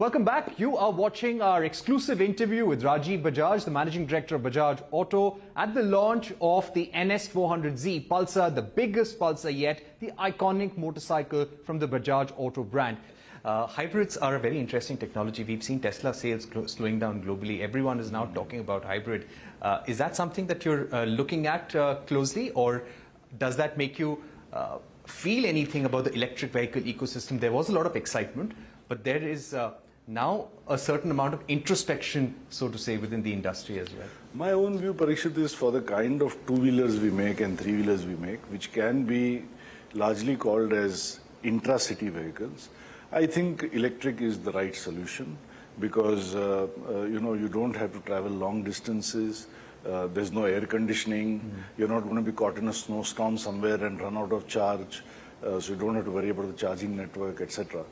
Welcome back. You are watching our exclusive interview with Rajiv Bajaj, the Managing Director of Bajaj Auto, at the launch of the NS400Z Pulsar, the biggest Pulsar yet, the iconic motorcycle from the Bajaj Auto brand. Hybrids are a very interesting technology. We've seen Tesla sales slowing down globally. Everyone is now talking about hybrid. Is that something that you're looking at closely, or does that make you feel anything about the electric vehicle ecosystem? There was a lot of excitement, but there is now a certain amount of introspection, so to say, within the industry as well. My own view, Parikshit, is for the kind of two-wheelers we make and three-wheelers we make, which can be largely called as intra-city vehicles, I think electric is the right solution because, you don't have to travel long distances. There's no air conditioning. You're not going to be caught in a snowstorm somewhere and run out of charge. So you don't have to worry about the charging network, etc.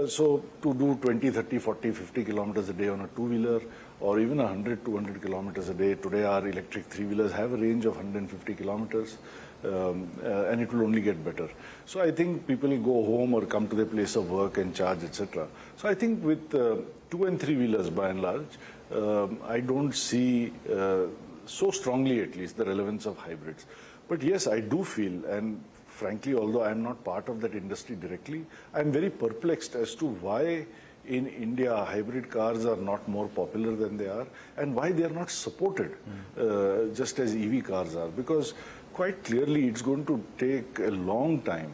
So to do 20, 30, 40, 50 kilometers a day on a two-wheeler or even 100, 200 kilometers a day, today our electric three-wheelers have a range of 150 kilometers and it will only get better. So I think people will go home or come to their place of work and charge, etc. So I think with two and three-wheelers by and large, I don't see so strongly at least the relevance of hybrids. But yes, I do feel, and frankly, although I'm not part of that industry directly, I'm very perplexed as to why in India hybrid cars are not more popular than they are and why they are not supported just as EV cars are. Because quite clearly it's going to take a long time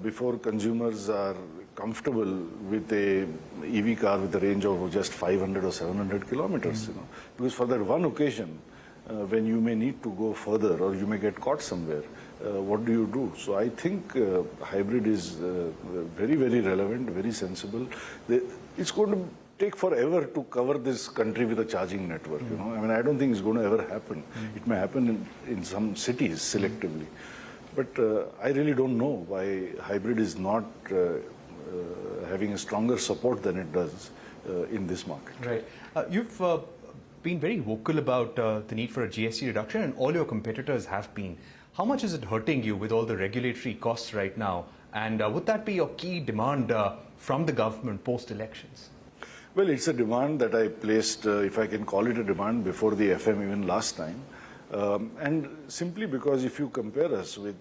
before consumers are comfortable with a EV car with a range of just 500 or 700 kilometers, Because for that one occasion, when you may need to go further or you may get caught somewhere, what do you do? So I think hybrid is very, very relevant, very sensible. It's going to take forever to cover this country with a charging network, I mean, I don't think it's going to ever happen. It may happen in some cities selectively. But I really don't know why hybrid is not having a stronger support than it does in this market. Right. You've been very vocal about the need for a GST reduction, and all your competitors have been. How much is it hurting you with all the regulatory costs right now? And would that be your key demand from the government post-elections? Well, it's a demand that I placed, if I can call it a demand, before the FM even last time. And simply because if you compare us with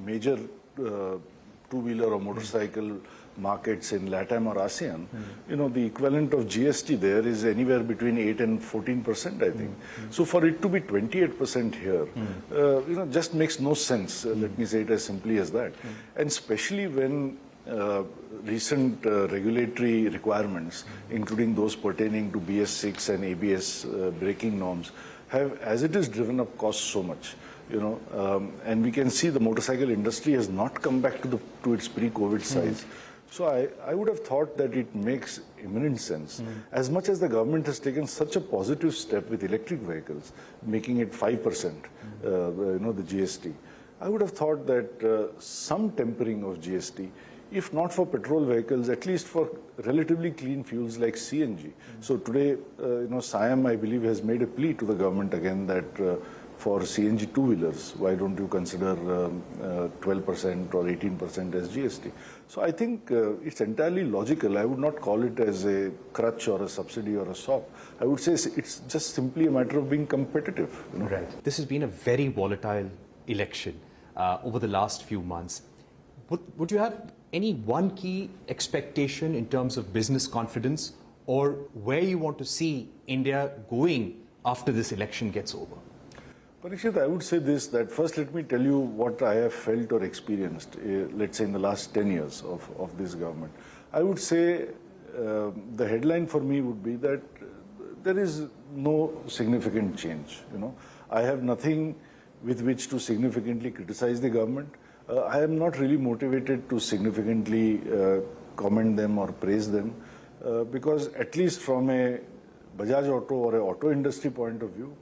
major two-wheeler or motorcycle markets in LATAM or ASEAN, the equivalent of GST there is anywhere between 8 and 14%, I think. So for it to be 28% here, just makes no sense. Let me say it as simply as that. And especially when recent regulatory requirements, including those pertaining to BS6 and ABS braking norms, have, as it is, driven up costs so much. And we can see the motorcycle industry has not come back to its pre-COVID size. So I would have thought that it makes imminent sense. As much as the government has taken such a positive step with electric vehicles, making it 5%, the GST, I would have thought that some tempering of GST, if not for petrol vehicles, at least for relatively clean fuels like CNG. So today, SIAM, I believe, has made a plea to the government again that for CNG two-wheelers, why don't you consider 12% or 18% as GST? So I think it's entirely logical. I would not call it as a crutch or a subsidy or a SOP. I would say it's just simply a matter of being competitive. Right. This has been a very volatile election over the last few months. Would you have any one key expectation in terms of business confidence, or where you want to see India going after this election gets over? Parikshit, I would say this, that first let me tell you what I have felt or experienced, let's say in the last 10 years of this government. I would say the headline for me would be that there is no significant change. I have nothing with which to significantly criticize the government. I am not really motivated to significantly comment them or praise them because at least from a Bajaj Auto or an auto industry point of view,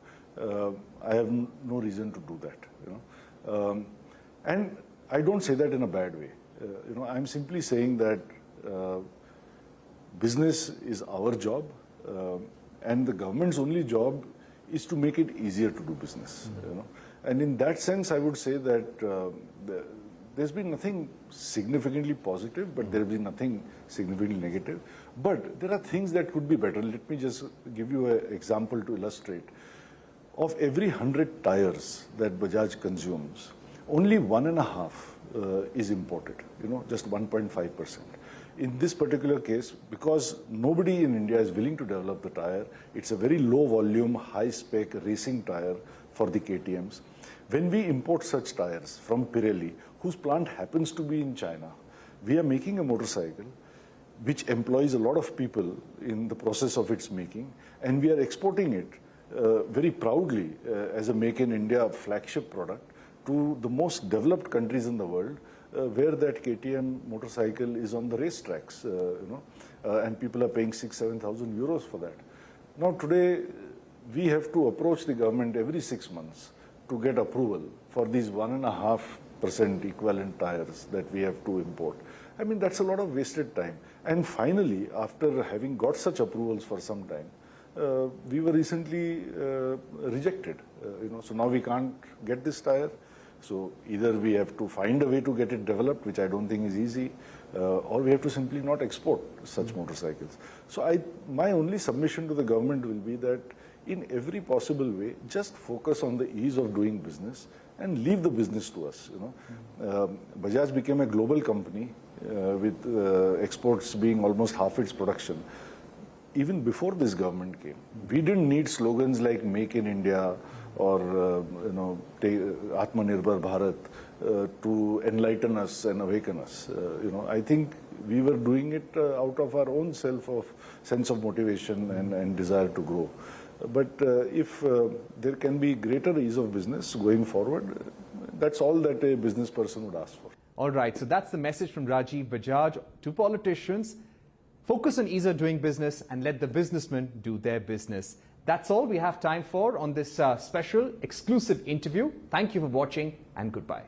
I have no reason to do that. And I don't say that in a bad way. I'm simply saying that business is our job and the government's only job is to make it easier to do business. And in that sense, I would say that There's been nothing significantly positive, but there's been nothing significantly negative. But there are things that could be better. Let me just give you an example to illustrate. Of every 100 tires that Bajaj consumes, only 1.5 is imported, just 1.5%. In this particular case, because nobody in India is willing to develop the tire, it's a very low volume, high spec racing tire for the KTMs. When we import such tires from Pirelli, whose plant happens to be in China, we are making a motorcycle which employs a lot of people in the process of its making, and we are exporting it very proudly as a Make in India flagship product to the most developed countries in the world, where that KTM motorcycle is on the racetracks, and people are paying 6,000-7,000 euros for that. Now today, we have to approach the government every 6 months to get approval for these 1.5% equivalent tires that we have to import. I mean, that's a lot of wasted time. And finally, after having got such approvals for some time, we were recently rejected. So now we can't get this tire. So either we have to find a way to get it developed, which I don't think is easy, or we have to simply not export such motorcycles. So my only submission to the government will be that in every possible way, just focus on the ease of doing business and leave the business to us. Bajaj became a global company with exports being almost half its production. Even before this government came, we didn't need slogans like Make in India or Atmanirbhar Bharat to enlighten us and awaken us. I think we were doing it out of our own sense of motivation and desire to grow. But if there can be greater ease of business going forward, that's all that a business person would ask for. All right, so that's the message from Rajiv Bajaj to politicians. Focus on ease of doing business and let the businessmen do their business. That's all we have time for on this special exclusive interview. Thank you for watching and goodbye.